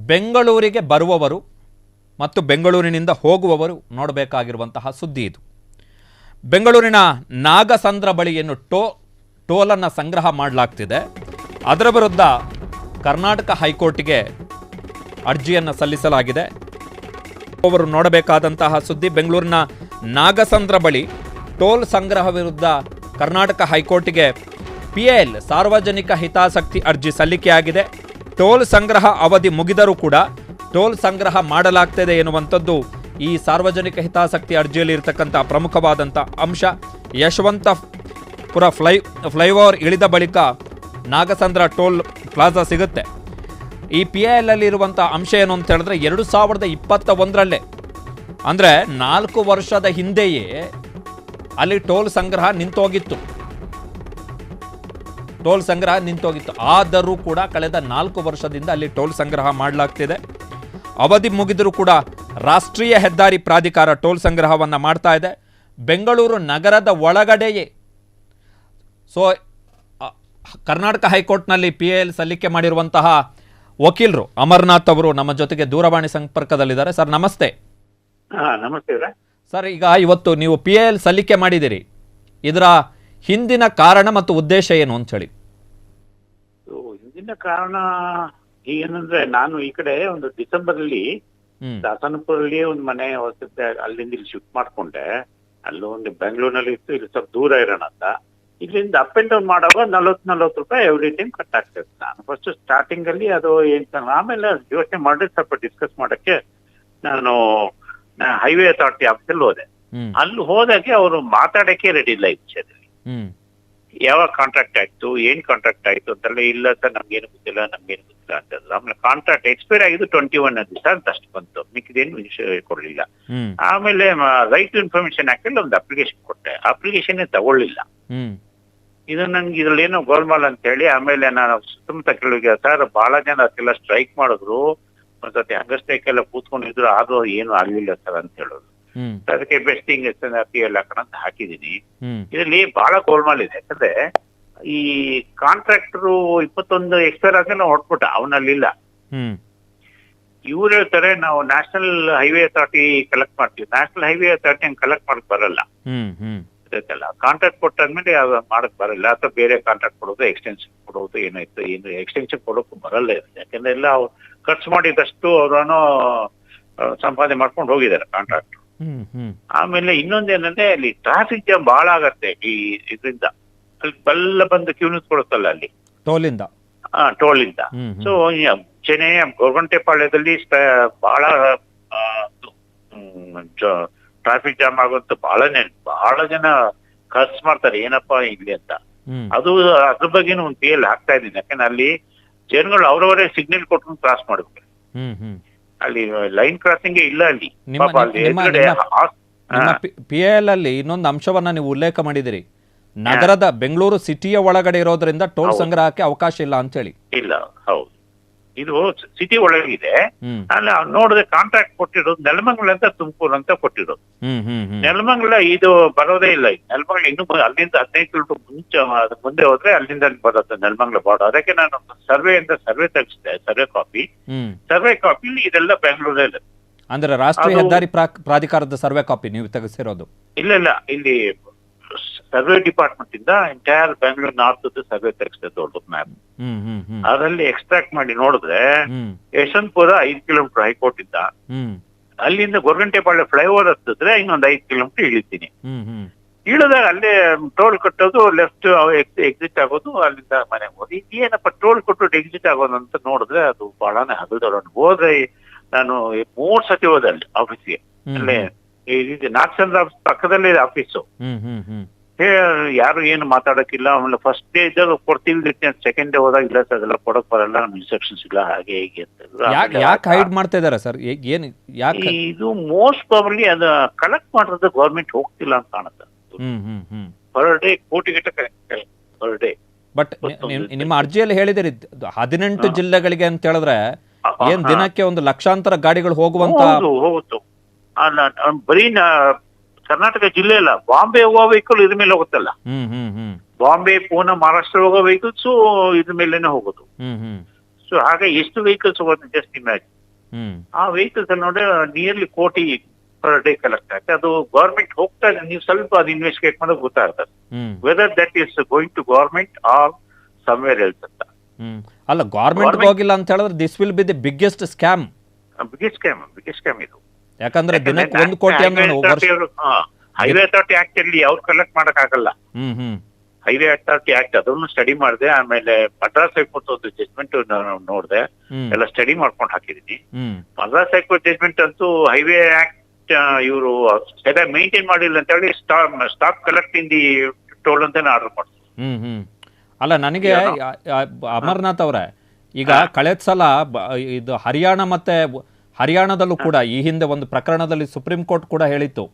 ಬೆಂಗಳೂರಿಗೆ ಬರುವವರು ಮತ್ತು ಬೆಂಗಳೂರಿನಿಂದ ಹೋಗುವವರು ನೋಡಬೇಕಾಗಿರುವಂತಹ ಸುದ್ದಿ ಇದು. ಬೆಂಗಳೂರಿನ ನಾಗಸಂದ್ರ ಬಳಿಯನ್ನು ಟೋಲನ್ನು ಸಂಗ್ರಹ ಮಾಡಲಾಗ್ತಿದೆ. ಅದರ ವಿರುದ್ಧ ಕರ್ನಾಟಕ ಹೈಕೋರ್ಟ್ಗೆ ಅರ್ಜಿಯನ್ನು ಸಲ್ಲಿಸಲಾಗಿದೆ. ಅವರು ನೋಡಬೇಕಾದಂತಹ ಸುದ್ದಿ, ಬೆಂಗಳೂರಿನ ನಾಗಸಂದ್ರ ಬಳಿ ಟೋಲ್ ಸಂಗ್ರಹ ವಿರುದ್ಧ ಕರ್ನಾಟಕ ಹೈಕೋರ್ಟ್ಗೆ PIL ಸಾರ್ವಜನಿಕ ಹಿತಾಸಕ್ತಿ ಅರ್ಜಿ ಸಲ್ಲಿಕೆಯಾಗಿದೆ. ಟೋಲ್ ಸಂಗ್ರಹ ಅವಧಿ ಮುಗಿದರೂ ಕೂಡ ಟೋಲ್ ಸಂಗ್ರಹ ಮಾಡಲಾಗ್ತಿದೆ ಎನ್ನುವಂಥದ್ದು ಈ ಸಾರ್ವಜನಿಕ ಹಿತಾಸಕ್ತಿ ಅರ್ಜಿಯಲ್ಲಿ ಇರತಕ್ಕಂಥ ಪ್ರಮುಖವಾದಂಥ ಅಂಶ. ಯಶವಂತಪುರ ಫ್ಲೈಓವರ್ ಇಳಿದ ಬಳಿಕ ನಾಗಸಂದ್ರ ಟೋಲ್ ಪ್ಲಾಜಾ ಸಿಗುತ್ತೆ. ಈ PIL ಅಲ್ಲಿ ಇರುವಂಥ ಅಂಶ ಏನು ಅಂತ ಹೇಳಿದ್ರೆ 2021ರಲ್ಲೇ ಅಂದರೆ 4 ವರ್ಷದ ಹಿಂದೆಯೇ ಅಲ್ಲಿ ಟೋಲ್ ಸಂಗ್ರಹ ನಿಂತೋಗಿತ್ತು. ಆದರೂ ಕೂಡ ಕಳೆದ 4 ವರ್ಷದಿಂದ ಅಲ್ಲಿ ಟೋಲ್ ಸಂಗ್ರಹ ಮಾಡಲಾಗ್ತಿದೆ. ಅವಧಿ ಮುಗಿದರೂ ಕೂಡ ರಾಷ್ಟ್ರೀಯ ಹೆದ್ದಾರಿ ಪ್ರಾಧಿಕಾರ ಟೋಲ್ ಸಂಗ್ರಹವನ್ನು ಮಾಡ್ತಾ ಇದೆ. ಬೆಂಗಳೂರು ನಗರದ ಒಳಗಡೆಯೇ. ಸೊ ಕರ್ನಾಟಕ ಹೈಕೋರ್ಟ್ನಲ್ಲಿ PIL ಸಲ್ಲಿಕೆ ಮಾಡಿರುವಂತಹ ವಕೀಲರು ಅಮರ್ನಾಥ್ ಅವರು ನಮ್ಮ ಜೊತೆಗೆ ದೂರವಾಣಿ ಸಂಪರ್ಕದಲ್ಲಿದ್ದಾರೆ. ಸರ್ ನಮಸ್ತೆ. ನಮಸ್ತೆ ಸರ್, ಈಗ ಇವತ್ತು ನೀವು PIL ಸಲ್ಲಿಕೆ ಮಾಡಿದಿರಿ, ಇದರ ಹಿಂದಿನ ಕಾರಣ ಮತ್ತು ಉದ್ದೇಶ ಏನು ಅಂತ ಹೇಳಿ? ಹಿಂದಿನ ಕಾರಣ ಏನಂದ್ರೆ, ನಾನು ಈ ಕಡೆ ಒಂದು ಡಿಸೆಂಬರ್ ಅಲ್ಲಿ ದಾಸನಪುರಲ್ಲಿ ಒಂದು ಮನೆ ಹೊಸತ್ತೆ, ಅಲ್ಲಿಂದ ಇಲ್ಲಿ ಶಿಫ್ಟ್ ಮಾಡ್ಕೊಂಡೆ. ಅಲ್ಲೂ ಒಂದು ಬೆಂಗಳೂರಿನಲ್ಲಿ ಇತ್ತು, ಇಲ್ಲಿ ಸ್ವಲ್ಪ ದೂರ ಇರೋಣ ಅಂತ. ಇಲ್ಲಿಂದ ಅಪ್ ಅಂಡ್ ಡೌನ್ ಮಾಡುವಾಗ 40 ರೂಪಾಯಿ ಎವ್ರಿ ಟೈಮ್ ಕಟ್ ಆಗ್ತದೆ. ನಾನು ಫಸ್ಟ್ ಸ್ಟಾರ್ಟಿಂಗ್ ಅಲ್ಲಿ ಅದು ಆಮೇಲೆ ಯೋಚನೆ ಮಾಡಿ ಸ್ವಲ್ಪ ಡಿಸ್ಕಸ್ ಮಾಡಕ್ಕೆ ನಾನು ಹೈವೇ ಅಥಾರಿಟಿ ಆಫೀಸಲ್ಲಿ ಹೋದೆ. ಅಲ್ಲಿ ಹೋದಾಗೆ ಅವರು ಮಾತಾಡಕ್ಕೆ ರೆಡಿ ಇಲ್ಲ ಈ ವಿಷಯದಲ್ಲಿ. ಯಾವಾಗ ಕಾಂಟ್ರಾಕ್ಟ್ ಆಯ್ತು, ಏನ್ ಕಾಂಟ್ರಾಕ್ಟ್ ಆಯ್ತು ಅಂತೆಲ್ಲ, ಇಲ್ಲ ಸರ್ ನಮ್ಗೇನು ಗೊತ್ತಿಲ್ಲ ಅಂತಂದ್ರೆ. ಆಮೇಲೆ ಕಾಂಟ್ರಾಕ್ಟ್ ಎಕ್ಸ್ಪೈರ್ ಆಗಿದ್ದು 21 ದಿವಸ ಅಂತ ಅಷ್ಟು ಬಂತು, ಮಿಕ್ಕಿದೇನು ವಿಷಯ ಕೊಡ್ಲಿಲ್ಲ. ಆಮೇಲೆ ರೈಟ್ ಟು ಇನ್ಫಾರ್ಮೇಶನ್ ಆಕ್ಟಲ್ಲಿ ಒಂದು ಅಪ್ಲಿಕೇಶನ್ ಕೊಟ್ಟೆ, ಅಪ್ಲಿಕೇಶನ್ ತಗೊಳ್ಳಿಲ್ಲ. ಇದು ನನ್ಗೆ ಇದ್ರಲ್ಲಿ ಏನೋ ಗೋಲ್ಮಾಲ್ ಅಂತ ಹೇಳಿ ಆಮೇಲೆ ನಾನು ಸುತ್ತಮುತ್ತ ಕೇಳಿಗೆ, ಸರ್ ಬಹಳ ಜನ ಅದಕ್ಕೆಲ್ಲ ಸ್ಟ್ರೈಕ್ ಮಾಡಿದ್ರು, ಒಂದ್ಸತಿ ಹಂಗ ಸ್ಟ್ರೈಕ್ ಎಲ್ಲ ಕೂತ್ಕೊಂಡಿದ್ರು, ಆದ್ರೂ ಏನು ಆಗ್ಲಿಲ್ಲ ಸರ್ ಅಂತ ಹೇಳೋದು. ಅದಕ್ಕೆ ಬೆಸ್ಟಿಂಗ್ PIL ಹಾಕೋಣ ಅಂತ ಹಾಕಿದೀನಿ. ಇದರಲ್ಲಿ ಬಹಳ ಗೋಲ್ಮಾಲ್ ಇದೆ. ಯಾಕಂದ್ರೆ ಈ ಕಾಂಟ್ರಾಕ್ಟರು 21 ಎಕ್ಸ್ಪೈರ್ ಆದ್ಮೇಲೆ ಹೊಟ್ಬಿಟ್ಟ, ಅವನಲ್ಲಿಲ್ಲ. ಇವ್ರು ಹೇಳ್ತಾರೆ ನಾವು ನ್ಯಾಷನಲ್ ಹೈವೇ ಅಥಾರಿಟಿ ಕಲೆಕ್ಟ್ ಮಾಡ್ತೀವಿ. ನ್ಯಾಷನಲ್ ಹೈವೇ ಅಥಾರಿಟಿ ಹಂಗೆ ಕಲೆಕ್ಟ್ ಮಾಡಕ್ ಬರಲ್ಲ. ಕಾಂಟ್ರಾಕ್ಟ್ ಕೊಟ್ಟಾದ್ಮೇಲೆ ಮಾಡಕ್ ಬರಲ್ಲ, ಅಥವಾ ಬೇರೆ ಕಾಂಟ್ರಾಕ್ಟ್ ಕೊಡೋದು, ಎಕ್ಸ್ಟೆನ್ಷನ್ ಕೊಡೋದು, ಏನಾಯ್ತು ಎಕ್ಸ್ಟೆನ್ಷನ್ ಕೊಡೋಕು ಬರಲ್ಲ. ಯಾಕಂದ್ರೆ ಎಲ್ಲ ಖರ್ಚು ಮಾಡಿದಷ್ಟು ಅವರನ್ನು ಸಂಪಾದನೆ ಮಾಡ್ಕೊಂಡು ಹೋಗಿದ್ದಾರೆ ಕಾಂಟ್ರಾಕ್ಟ್. ಆಮೇಲೆ ಇನ್ನೊಂದೇನಂದ್ರೆ, ಅಲ್ಲಿ ಟ್ರಾಫಿಕ್ ಜಾಮ್ ಬಹಳ ಆಗತ್ತೆ ಈ ಇದರಿಂದ. ಅಲ್ಲಿ ಬಲ್ಲ ಬಂದು ಕ್ಯೂ ನಿಂತ್ಕೊಡುತ್ತಲ್ಲ ಅಲ್ಲಿ ಟೋಲಿಂದ. ಸೊ ಮುಂಚೆನೆ ಗೊರಗುಂಟೆಪಾಳ್ಯದಲ್ಲಿ ಬಹಳ ಟ್ರಾಫಿಕ್ ಜಾಮ್ ಆಗುವಂತ ಬಹಳ ಜನ ಖರ್ಚು ಮಾಡ್ತಾರೆ, ಏನಪ್ಪಾ ಇಲ್ಲಿ ಅಂತ. ಅದ್ರ ಬಗ್ಗೆನೂ ಒಂದು PIL ಹಾಕ್ತಾ ಇದ್ದೀನಿ. ಯಾಕಂದ್ರೆ ಅಲ್ಲಿ ಜನಗಳು ಅವರವರೇ ಸಿಗ್ನಲ್ ಕೊಟ್ಕೊಂಡು ಕ್ರಾಸ್ ಮಾಡ್ಬೇಕು. ಅಲ್ಲಿ ಲೈನ್ ಕ್ರಾಸಿಂಗ್ ಇಲ್ಲ. ಅಲ್ಲಿ PIL ಅಲ್ಲಿ ಇನ್ನೊಂದು ಅಂಶವನ್ನ ನೀವು ಉಲ್ಲೇಖ ಮಾಡಿದಿರಿ, ನಗರದ ಬೆಂಗಳೂರು ಸಿಟಿಯ ಒಳಗಡೆ ಇರೋದ್ರಿಂದ ಟೋಲ್ ಸಂಗ್ರಹಕ್ಕೆ ಅವಕಾಶ ಇಲ್ಲ ಅಂತ ಹೇಳಿ. ಇಲ್ಲ, ಹೌದು, ಇದು ಸಿಟಿ ಒಳಗಿದೆ. ಅಲ್ಲಿ ನೋಡಿದ್ರೆ ಕಾಂಟ್ರಾಕ್ಟ್ ಕೊಟ್ಟಿರೋದು ನೆಲಮಂಗಲ ಅಂತ, ತುಮಕೂರು ಅಂತ ಕೊಟ್ಟಿರೋದು. ನೆಲಮಂಗಲ ಇದು ಬರೋದೇ ಇಲ್ಲ. ನೆಲಮಂಗಲ ಇನ್ನು ಅಲ್ಲಿಂದ 15 ಕಿಲೋಮೀಟರ್ ಮುಂದೆ ಹೋದ್ರೆ ಅಲ್ಲಿಂದ ಬರುತ್ತೆ ನೆಲಮಂಗಲ ಬಾರ್ಡರ್. ಅದಕ್ಕೆ ನಾನು ಸರ್ವೆ ತೆಗಿಸಿದೆ, ಸರ್ವೆ ಕಾಪಿ ಇದೆಲ್ಲ ಬೆಂಗಳೂರಲ್ಲಿ. ಅಂದ್ರೆ ರಾಷ್ಟ್ರೀಯ ಹೆದ್ದಾರಿ ಪ್ರಾಧಿಕಾರದ ಸರ್ವೆ ಕಾಪಿ ನೀವು ತೆಗೆಸಿರೋದು? ಇಲ್ಲ, ಇಲ್ಲಿ ಸರ್ವೆ ಡಿಪಾರ್ಟ್ಮೆಂಟ್ ಇಂದ ಎಂಟೈರ್ ಬೆಂಗಳೂರು ನಾರ್ತ್ ಸರ್ವೆ ತೆಗೆಸಿದೆ, ದೊಡ್ಡ ಮ್ಯಾಪ್. ಅದರಲ್ಲಿ ಎಕ್ಸ್ಟ್ರಾಕ್ಟ್ ಮಾಡಿ ನೋಡಿದ್ರೆ ಯಶವಂತಪುರ 5 ಕಿಲೋಮೀಟರ್ ಹೈಕೋರ್ಟ್ ಇಂದ, ಅಲ್ಲಿಂದ ಗೊರಗುಂಟೆಪಾಳ್ಯ ಫ್ಲೈಓವರ್ ಹತ್ತಿದ್ರೆ ಇನ್ನೊಂದು 5 ಕಿಲೋಮೀಟರ್ ಇಳಿತೀನಿ. ಇಳಿದಾಗ ಅಲ್ಲೇ ಟೋಲ್ ಕಟ್ಟೋದು, ಲೆಫ್ಟ್ ಎಕ್ಸಿಟ್ ಆಗೋದು, ಅಲ್ಲಿಂದ ಮನೆ ಹೋಗಿ ಏನಪ್ಪ ಟೋಲ್ ಕೊಟ್ಟು ಎಕ್ಸಿಟ್ ಆಗೋದು ಅಂತ ನೋಡಿದ್ರೆ ಅದು ಬಹಳನೇ ಹಗಲ್ದವ್ರು. ಹೋದ್ರೆ ನಾನು 3 ಸತಿ ಹೋದೆ ಅಲ್ಲಿ ಆಫೀಸ್ಗೆ. ಅಲ್ಲೇ ನಾಗಚಂದ್ರ ಪಕ್ಕದಲ್ಲೇ ಆಫೀಸು. ಯಾರು ಏನು ಮಾತಾಡಕ್ಕಿಲ್ಲ. ಆಮೇಲೆ ಫಸ್ಟ್ ಡೇ ಇದ್ದಾಗ ಕೊಡ್ತೀವಿ, ಸೆಕೆಂಡ್ ಡೇ ಹೋದಾಗ ಇಲ್ಲ ಸರ್ ಅದೆಲ್ಲ ಕೊಡಕ್ ಬರಲ್ಲ, ನಮ್ ಇನ್ಸ್ಟ್ರಕ್ಷನ್ಸ್ ಇಲ್ಲ, ಹಾಗೆ ಹೀಗೆ ಅಂತ. ಯಾಕೆ ಹೈಡ್ ಮಾಡ್ತಾ ಇದಾರೆ ಸರ್? ಇದು ಮೋಸ್ಟ್ ಪ್ರಾಬಬ್ಲಿ ಅದು ಕಲೆಕ್ಟ್ ಮಾಡೋದು ಗೌರ್ಮೆಂಟ್ ಹೋಗ್ತಿಲ್ಲ ಅಂತ ಕಾಣುತ್ತೆ. ಪರ್ ಡೇ ಕೋಟಿಗಟ್ಟಲೆ ಪರ್ ಡೇ. ಬಟ್ ನಿಮ್ಮ ಅರ್ಜಿಯಲ್ಲಿ ಹೇಳಿದಿರಿ 18 ಜಿಲ್ಲೆಗಳಿಗೆ ಅಂತ ಹೇಳಿದ್ರೆ ಏನ್ ದಿನಕ್ಕೆ ಒಂದು ಲಕ್ಷಾಂತರ ಗಾಡಿಗಳು ಹೋಗುವಂತ? ಹೋಗುತ್ತು. ಬರೀ ಕರ್ನಾಟಕ ಜಿಲ್ಲೆ ಅಲ್ಲ, ಬಾಂಬೆ ಹೋಗೋ ವೆಹಿಕಲ್ ಇದ್ರ ಮೇಲೆ ಹೋಗುತ್ತಲ್ಲ. ಬಾಂಬೆ, ಪೂನಾ, ಮಹಾರಾಷ್ಟ್ರ ಹೋಗೋ ವೆಹಿಕಲ್ಸ್ ಇದ್ರ ಮೇಲೆನೆ ಹೋಗೋದು. ವೆಹಿಕಲ್ಸ್, ಹಾಗೆ ಎಷ್ಟು ವೆಹಿಕಲ್ಸ್ ಹೋಗುತ್ತೆ ಜಸ್ಟ್ ಇಮ್ಯಾಜಿನ್. ಹ್ಮ್ ಆ ವೆಹಿಕಲ್ಸ್ ಅಲ್ಲಿ ನೋಡ್ರೆ ನಿಯರ್ಲಿ ಕೋಟಿ ಪರ್ ಡೇ ಕಲೆಕ್ಟ್ ಆಗುತ್ತೆ. ಅದು ಗೌರ್ಮೆಂಟ್ ಹೋಗ್ತಾ ಇದೆ, ನೀವು ಸ್ವಲ್ಪ ಅದು ಇನ್ವೆಸ್ಟಿಗೇಟ್ ಮಾಡೋದು ಗೊತ್ತಾಗ್ತದೆ hmm whether that is going to government or somewhere else ಅಂತ. ಅಲ್ಲ, ಗೌರ್ಮೆಂಟ್ ಹೋಗಿಲ್ಲ ಅಂತ ಹೇಳಿದ್ರೆ this will be the biggest scam. Biggest scam ಇದು. ಯಾಕಂದ್ರೆ ದಿನಕ್ಕೆ 1 ಕೋಟಿ ಅಂದ್ರೆ ಹೈವೇ ಅಥಾರಿಟಿ ಆಕ್ಟ್ ಅಲ್ಲಿ ಅವ್ರು ಕಲೆಕ್ಟ್ ಮಾಡಕ್ ಆಗಲ್ಲ. ಹ್ಮ್ ಹೈವೇ ಅಥಾರಿಟಿ ಆಕ್ಟ್ ಅದನ್ನು ಸ್ಟಡಿ ಮಾಡಿದೆ. ಆಮೇಲೆ ಮದ್ರಾಸ್ ಹೈಕೋರ್ಟ್ ಒಂದು ಜಜ್ಮೆಂಟ್ ನೋಡಿದೆ, ಎಲ್ಲ ಸ್ಟಡಿ ಮಾಡ್ಕೊಂಡು ಹಾಕಿದೀನಿ. ಮದ್ರಾಸ್ ಹೈಕೋರ್ಟ್ ಜಜ್ಮೆಂಟ್ ಅಂತೂ ಹೈವೇ ಆಕ್ಟ್ ಇವರು ಮೇಂಟೈನ್ ಮಾಡಿಲ್ಲ ಅಂತ ಹೇಳಿ ಸ್ಟಾಪ್ ಕಲೆಕ್ಟಿಂಗ್ ದಿ ಟೋಲ್ ಅಂತಾನೆ ಆರ್ಡರ್ ಮಾಡ್ತಾರೆ. ಅಲ್ಲ, ನನಗೆ ಅಮರ್ನಾಥ್ ಅವರೇ, ಈಗ ಕಳೆದ ಸಲ ಇದು ಹರಿಯಾಣದಲ್ಲೂ ಕೂಡ ಈ ಹಿಂದೆ ಒಂದು ಪ್ರಕರಣದಲ್ಲಿ ಸುಪ್ರೀಂ ಕೋರ್ಟ್ ಕೂಡ ಹೇಳಿತ್ತು,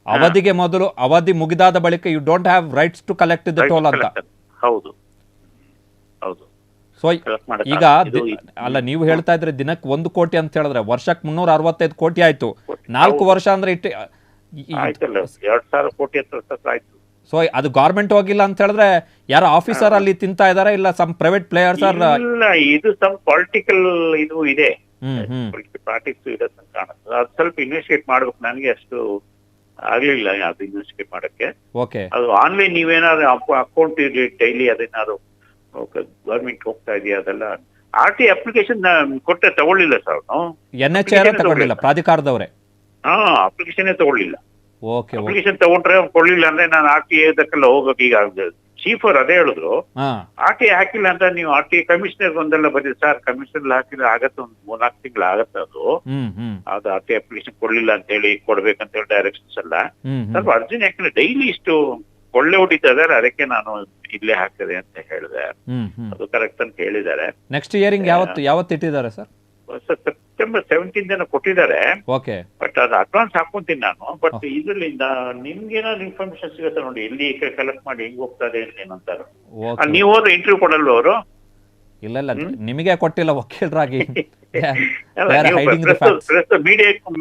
ಅವಧಿಗೆ ಮೊದಲು ಅವಧಿ ಮುಗಿದಾದ ಬಳಿಕ you don't have rights to collect the toll ಅಂತ. ಹೌದು. ಸೊ ಈಗ ಅಲ್ಲ, ನೀವು ಹೇಳ್ತಾ ಇದ್ರೆ ದಿನಕ್ಕೆ 1 ಕೋಟಿ ಅಂತ ಹೇಳಿದ್ರೆ ವರ್ಷಕ್ಕೆ 365 ಕೋಟಿ ಆಯ್ತು. 4 ವರ್ಷ ಅಂದ್ರೆ 2,000 ಕೋಟಿ ಆಯ್ತು. ಸೊ ಅದು ಗೌರ್ಮೆಂಟ್ ಹೋಗಿಲ್ಲ ಅಂತ ಹೇಳಿದ್ರೆ ಯಾರೋ ಆಫೀಸರ್ ಅಲ್ಲಿ ತಿಂತಾ ಇದಾರೆ, ಇಲ್ಲ ಸಮ್ ಪ್ರೈವೇಟ್ ಪ್ಲೇಯರ್ಸ್ ಇಲ್ಲ, ಇದು ಸಮ್ ಪೊಲಿಟಿಕಲ್ ಇದು ಇದೆ, ಪಾರ್ಟಿಸ್ ಇದೆ ಅಂತ ಕಾಣುತ್ತೆ. ಅದು ಸ್ವಲ್ಪ ಇನ್ವೆಸ್ಟಿಗೇಟ್ ಮಾಡ್ಬೇಕು. ನನಗೆ ಅಷ್ಟು ಆಗ್ಲಿಲ್ಲ ಅದು ಇನ್ವೆಸ್ಟಿಗೇಟ್ ಮಾಡಕ್ಕೆ. ಅದು ಆನ್ಲೈನ್ ನೀವೇನಾದ್ರು ಅಕೌಂಟ್ ಡೈಲಿ ಅದೇನಾದ್ರು ಗವರ್ಮೆಂಟ್ ಹೋಗ್ತಾ ಇದೆಯಾ ಅದೆಲ್ಲ RT ಅಪ್ಲಿಕೇಶನ್ ಕೊಟ್ಟೆ ತಗೊಳ್ಳಿಲ್ಲ ಸರ್. NHAI ತಗೊಳ್ಳಿಲ್ಲ, ಪ್ರಾಧಿಕಾರದವರೇ ಅಪ್ಲಿಕೇಶನ್ ತಗೊಳ್ಳಿಲ್ಲ. ಓಕೆ, ಅಪ್ಲಿಕೇಶನ್ ತಗೊಂಡ್ರೆ ಕೊಡ್ಲಿಲ್ಲ ಅಂದ್ರೆ ನಾನು RTA ಇದಕ್ಕೆಲ್ಲ ಹೋಗ್ಬೇಕು. ಈಗ ಚೀಫ್ ಅವ್ರು ಅದೇ ಹೇಳಿದ್ರು, RTA ಹಾಕಿಲ್ಲ ಅಂತ ನೀವು RTA ಕಮಿಷನರ್ ಒಂದೆಲ್ಲ ಬಂದಿದೆ ಸರ್, ಕಮಿಷನರ್ ಹಾಕಿದ್ರೆ ಆಗತ್ತೆ, ಒಂದು 3-4 ತಿಂಗಳು ಆಗತ್ತೆ. ಅದು RTA ಅಪ್ಲಿಕೇಶನ್ ಕೊಡ್ಲಿಲ್ಲ ಅಂತ ಹೇಳಿ ಕೊಡ್ಬೇಕಂತ ಹೇಳಿ ಡೈರೆಕ್ಷನ್ಸ್ ಎಲ್ಲ ಸ್ವಲ್ಪ ಅರ್ಜೆಂಟ್. ಯಾಕಂದ್ರೆ ಡೈಲಿ ಇಷ್ಟು ಕೊಳ್ಳೆ ಹೊಡಿತಾ ಇದಾರೆ, ಅದಕ್ಕೆ ನಾನು ಇಲ್ಲೇ ಹಾಕಿದೆ ಅಂತ ಹೇಳಿದೆ. ಅದು ಕರೆಕ್ಟ್ ಅಂತ ಹೇಳಿದ್ದಾರೆ. ನೆಕ್ಸ್ಟ್ ಇಯರಿಂಗ್ ಯಾವತ್ತು ಇಟ್ಟಿದ್ದಾರೆ ಸರ್? ಸೆಪ್ಟೆಂಬರ್ 17 ಕೊಟ್ಟಿದ್ದಾರೆ. ಓಕೆ, ಬಟ್ ಅದು ಅಡ್ವಾನ್ಸ್ ಹಾಕೊಂತೀನಿ ನಾನು. ಬಟ್ ಇದ್ರಲ್ಲಿಂದ ನಿಮ್ಗೆ ಏನಾದ್ರು ಇನ್ಫಾರ್ಮೇಶನ್ ಸಿಗುತ್ತೆ ನೋಡಿ, ಎಲ್ಲಿ ಕಲೆಕ್ಟ್ ಮಾಡಿ ಹೆಂಗ್ ಹೋಗ್ತಾ ಇದೆ ಏನಂತಾರೆ. ನೀವು ಹೋದ್ರೆ ಇಂಟರ್ವ್ಯೂ ಕೊಡಲ್ವ ಅವರು? ಇಲ್ಲ, ನಿಮಗೆ ಕೊಟ್ಟಿಲ್ಲ ವಕೀಲರಾಗಿ.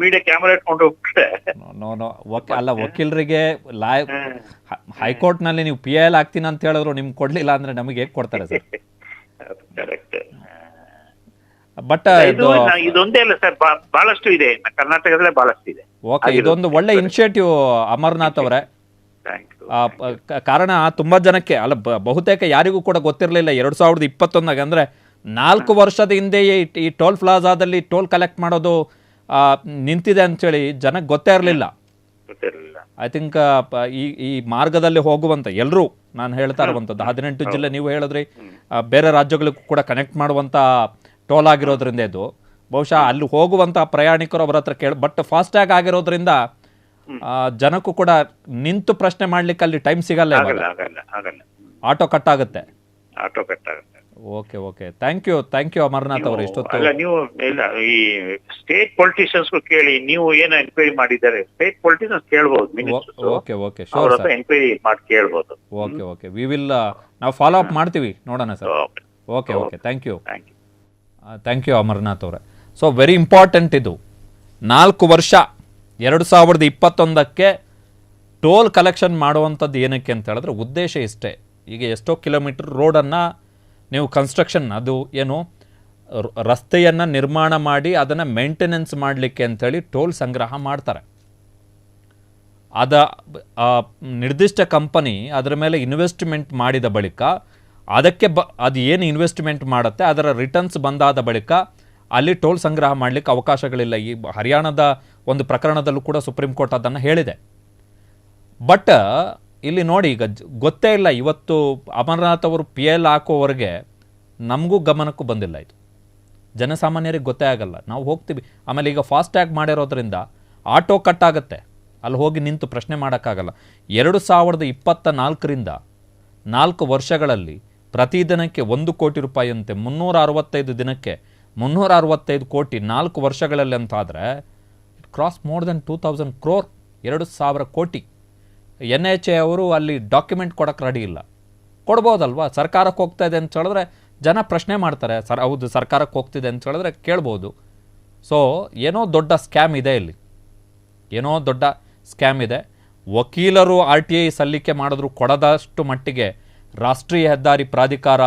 ಮೀಡಿಯಾ ಕ್ಯಾಮರಾ ಇಟ್ಕೊಂಡು ಹೋಗ್ಬಿಟ್ರೆ ಅಲ್ಲ, ವಕೀಲರಿಗೆ ಹೈಕೋರ್ಟ್ ನಲ್ಲಿ ನೀವು PIL ಆಗ್ತೀನಿ ಅಂತ ಹೇಳಿದ್ರು ನಿಮ್ಗೆ ಕೊಡ್ಲಿಲ್ಲ ಅಂದ್ರೆ ನಮಗೆ ಹೇಗೆ ಕೊಡ್ತಾರೆ ಸರ್? ಕರೆಕ್ಟ್. ಬಟ್ ಇದೊಂದೇ ಅಲ್ಲ ಸರ್, ಬಹಳಷ್ಟು ಇದೆ, ಕರ್ನಾಟಕದಲ್ಲೇ ಬಹಳಷ್ಟು ಇದೆ. ಓಕೆ, ಇದೊಂದು ಒಳ್ಳೆ ಇನಿಷಿಯೇಟಿವ್ ಅಮರ್ನಾಥ್ ಅವರೇ. ಕಾರಣ ತುಂಬಾ ಜನಕ್ಕೆ ಅಲ್ಲ, ಬಹುತೇಕ ಯಾರಿಗೂ ಕೂಡ ಗೊತ್ತಿರಲಿಲ್ಲ 2021 ಅಂದ್ರೆ 4 ವರ್ಷದ ಹಿಂದೆಯೇ ಈ ಟೋಲ್ ಪ್ಲಾಜಾದಲ್ಲಿ ಟೋಲ್ ಕಲೆಕ್ಟ್ ಮಾಡೋದು ನಿಂತಿದೆ ಅಂತೇಳಿ ಜನಕ್ಕೆ ಗೊತ್ತೇ ಇರಲಿಲ್ಲ. ಐ ಥಿಂಕ್ ಈ ಮಾರ್ಗದಲ್ಲಿ ಹೋಗುವಂತ ಎಲ್ಲರೂ ನಾನು ಹೇಳ್ತಾ ಇರುವಂಥದ್ದು 18 ಜಿಲ್ಲೆ ನೀವು ಹೇಳಿದ್ರಿ, ಬೇರೆ ರಾಜ್ಯಗಳಿಗೂ ಕೂಡ ಕನೆಕ್ಟ್ ಮಾಡುವಂತ ಟೋಲ್ ಆಗಿರೋದ್ರಿಂದ ಇದು ಬಹುಶಃ ಅಲ್ಲಿ ಹೋಗುವಂತ ಪ್ರಯಾಣಿಕರು ಅವರ ಹತ್ರ ಬಟ್ ಫಾಸ್ಟ್ಯಾಗ್ ಆಗಿರೋದ್ರಿಂದ ಜನಕ್ಕೂ ಕೂಡ ನಿಂತು ಪ್ರಶ್ನೆ ಮಾಡ್ಲಿಕ್ಕೆ ಅಲ್ಲಿ ಟೈಮ್ ಸಿಗಲ್ಲ, ಆಟೋ ಕಟ್ ಆಗುತ್ತೆ. ಓಕೆ, ಥ್ಯಾಂಕ್ ಯು ಅಮರ್ನಾಥ್ ಅವರು. ಇಷ್ಟೊತ್ತು ನೀವು ಈ ಸ್ಟೇಟ್ ಪೊಲಿಟಿಷಿಯನ್ಸ್ ಕೇಳಿ, ನೀವು ಏನು ಎನ್ಕ್ವೈರಿ ಮಾಡಿದ್ದಾರೆ ಸ್ಟೇಟ್ ಪೊಲಿಟಿಷಿಯನ್ಸ್ ಕೇಳಬಹುದು. ಓಕೆ, ಶೋರ್ ಸರ್, ಎನ್ಕ್ವೈರಿ ಮಾಡಿ ಕೇಳಬಹುದು. ಓಕೆ, ವಿ ವಿಲ್ ನಾವು ಫಾಲೋ ಅಪ್ ಮಾಡ್ತೀವಿ, ನೋಡೋಣ sir. Okay, thank you Amarnath ಅವರೇ. ಸೊ ವೆರಿ ಇಂಪಾರ್ಟೆಂಟ್ ಇದು. 4 ವರ್ಷ 2021ಕ್ಕೆ ಟೋಲ್ ಕಲೆಕ್ಷನ್ ಮಾಡುವಂಥದ್ದು ಏನಕ್ಕೆ ಅಂತ ಹೇಳಿದ್ರೆ ಉದ್ದೇಶ ಇಷ್ಟೇ. ಈಗ ಎಷ್ಟೋ ಕಿಲೋಮೀಟರ್ ರೋಡನ್ನು ನೀವು ಕನ್ಸ್ಟ್ರಕ್ಷನ್, ಅದು ಏನು ರಸ್ತೆಯನ್ನು ನಿರ್ಮಾಣ ಮಾಡಿ ಅದನ್ನು ಮೇಂಟೆನೆನ್ಸ್ ಮಾಡಲಿಕ್ಕೆ ಅಂಥೇಳಿ ಟೋಲ್ ಸಂಗ್ರಹ ಮಾಡ್ತಾರೆ. ನಿರ್ದಿಷ್ಟ ಕಂಪನಿ ಅದರ ಮೇಲೆ ಇನ್ವೆಸ್ಟ್ಮೆಂಟ್ ಮಾಡಿದ ಬಳಿಕ ಅದಕ್ಕೆ ಅದು ಏನು ಇನ್ವೆಸ್ಟ್ಮೆಂಟ್ ಮಾಡುತ್ತೆ ಅದರ ರಿಟರ್ನ್ಸ್ ಬಂದಾದ ಬಳಿಕ ಅಲ್ಲಿ ಟೋಲ್ ಸಂಗ್ರಹ ಮಾಡಲಿಕ್ಕೆ ಅವಕಾಶಗಳಿಲ್ಲ. ಈ ಹರಿಯಾಣದ ಒಂದು ಪ್ರಕರಣದಲ್ಲೂ ಕೂಡ ಸುಪ್ರೀಂ ಕೋರ್ಟ್ ಅದನ್ನು ಹೇಳಿದೆ. ಬಟ್ ಇಲ್ಲಿ ನೋಡಿ, ಈಗ ಗೊತ್ತೇ ಇಲ್ಲ, ಇವತ್ತು ಅಮರ್ನಾಥ್ ಅವರು PIL ಹಾಕೋವರೆಗೆ ನಮಗೂ ಗಮನಕ್ಕೂ ಬಂದಿಲ್ಲ. ಇದು ಜನಸಾಮಾನ್ಯರಿಗೆ ಗೊತ್ತೇ ಆಗಲ್ಲ, ನಾವು ಹೋಗ್ತೀವಿ. ಆಮೇಲೆ ಈಗ ಫಾಸ್ಟ್ಯಾಗ್ ಮಾಡಿರೋದ್ರಿಂದ ಆಟೋ ಕಟ್ ಆಗುತ್ತೆ, ಅಲ್ಲಿ ಹೋಗಿ ನಿಂತು ಪ್ರಶ್ನೆ ಮಾಡೋಕ್ಕಾಗಲ್ಲ. 2024ರಿಂದ 4 ವರ್ಷಗಳಲ್ಲಿ ಪ್ರತಿದಿನಕ್ಕೆ 1 ಕೋಟಿ ರೂಪಾಯಿಯಂತೆ 365 ದಿನಕ್ಕೆ 365 ಕೋಟಿ 4 ವರ್ಷಗಳಲ್ಲಿ ಅಂತಾದರೆ it cross more than 2000 crore, 2000 ಕೋಟಿ. NHAI ಅವರು ಅಲ್ಲಿ ಡಾಕ್ಯುಮೆಂಟ್ ಕೊಡೋಕ್ಕೆ ರೆಡಿ ಇಲ್ಲ. ಕೊಡ್ಬೋದಲ್ವಾ? ಸರ್ಕಾರಕ್ಕೆ ಹೋಗ್ತಾ ಇದೆ ಅಂತ ಹೇಳಿದ್ರೆ ಜನ ಪ್ರಶ್ನೆ ಮಾಡ್ತಾರೆ, ಹೌದು ಸರ್ಕಾರಕ್ಕೆ ಹೋಗ್ತಿದೆ ಅಂತ ಹೇಳಿದ್ರೆ ಕೇಳ್ಬೋದು. ಸೊ ಏನೋ ದೊಡ್ಡ ಸ್ಕ್ಯಾಮ್ ಇದೆ ಇಲ್ಲಿ, ಏನೋ ದೊಡ್ಡ ಸ್ಕ್ಯಾಮ್ ಇದೆ. ವಕೀಲರು RTI ಸಲ್ಲಿಕೆ ಮಾಡಿದ್ರು ಕೊಡದಷ್ಟು ಮಟ್ಟಿಗೆ ರಾಷ್ಟ್ರೀಯ ಹೆದ್ದಾರಿ ಪ್ರಾಧಿಕಾರ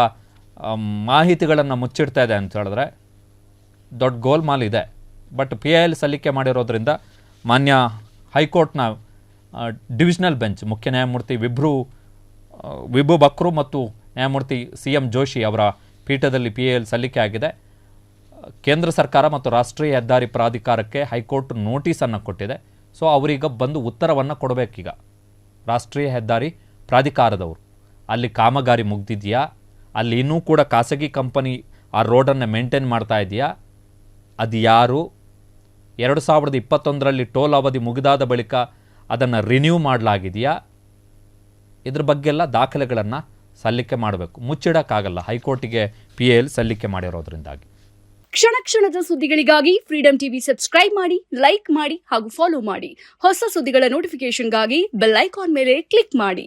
ಮಾಹಿತಿಗಳನ್ನು ಮುಚ್ಚಿಡ್ತಾ ಇದೆ ಅಂತ ಹೇಳಿದ್ರೆ ದೊಡ್ಡ ಗೋಲ್ಮಾಲ್ ಇದೆ. ಬಟ್ PIL ಸಲ್ಲಿಕೆ ಮಾಡಿರೋದ್ರಿಂದ ಮಾನ್ಯ ಹೈಕೋರ್ಟ್ನ ಡಿವಿಷನಲ್ ಬೆಂಚ್ ಮುಖ್ಯ ನ್ಯಾಯಮೂರ್ತಿ ವಿಭು ಬಕ್ರು ಮತ್ತು ನ್ಯಾಯಮೂರ್ತಿ CM ಜೋಶಿ ಅವರ ಪೀಠದಲ್ಲಿ PIL ಸಲ್ಲಿಕೆ ಆಗಿದೆ. ಕೇಂದ್ರ ಸರ್ಕಾರ ಮತ್ತು ರಾಷ್ಟ್ರೀಯ ಹೆದ್ದಾರಿ ಪ್ರಾಧಿಕಾರಕ್ಕೆ ಹೈಕೋರ್ಟ್ ನೋಟಿಸನ್ನು ಕೊಟ್ಟಿದೆ. ಸೊ ಅವರೀಗ ಬಂದು ಉತ್ತರವನ್ನು ಕೊಡಬೇಕೀಗ. ರಾಷ್ಟ್ರೀಯ ಹೆದ್ದಾರಿ ಪ್ರಾಧಿಕಾರದವರು ಅಲ್ಲಿ ಕಾಮಗಾರಿ ಮುಗ್ದಿದೆಯಾ, ಅಲ್ಲಿ ಇನ್ನೂ ಕೂಡ ಖಾಸಗಿ ಕಂಪನಿ ಆ ರೋಡನ್ನು ಮೇಂಟೈನ್ ಮಾಡ್ತಾ ಇದೆಯಾ, ಅದು ಯಾರು, 2021ರಲ್ಲಿ ಟೋಲ್ ಅವಧಿ ಮುಗಿದಾದ ಬಳಿಕ ಅದನ್ನು ರಿನ್ಯೂ ಮಾಡಲಾಗಿದೆಯಾ, ಇದ್ರ ಬಗ್ಗೆಲ್ಲ ದಾಖಲೆಗಳನ್ನು ಸಲ್ಲಿಕೆ ಮಾಡಬೇಕು. ಮುಚ್ಚಿಡೋಕ್ಕಾಗಲ್ಲ ಹೈಕೋರ್ಟಿಗೆ PIL ಸಲ್ಲಿಕೆ ಮಾಡಿರೋದ್ರಿಂದಾಗಿ. ಕ್ಷಣ ಕ್ಷಣದ ಸುದ್ದಿಗಳಿಗಾಗಿ ಫ್ರೀಡಂ ಟಿವಿ ಸಬ್ಸ್ಕ್ರೈಬ್ ಮಾಡಿ, ಲೈಕ್ ಮಾಡಿ ಹಾಗೂ ಫಾಲೋ ಮಾಡಿ. ಹೊಸ ಸುದ್ದಿಗಳ ನೋಟಿಫಿಕೇಶನ್ಗಾಗಿ ಬೆಲ್ ಐಕಾನ್ ಮೇಲೆ ಕ್ಲಿಕ್ ಮಾಡಿ.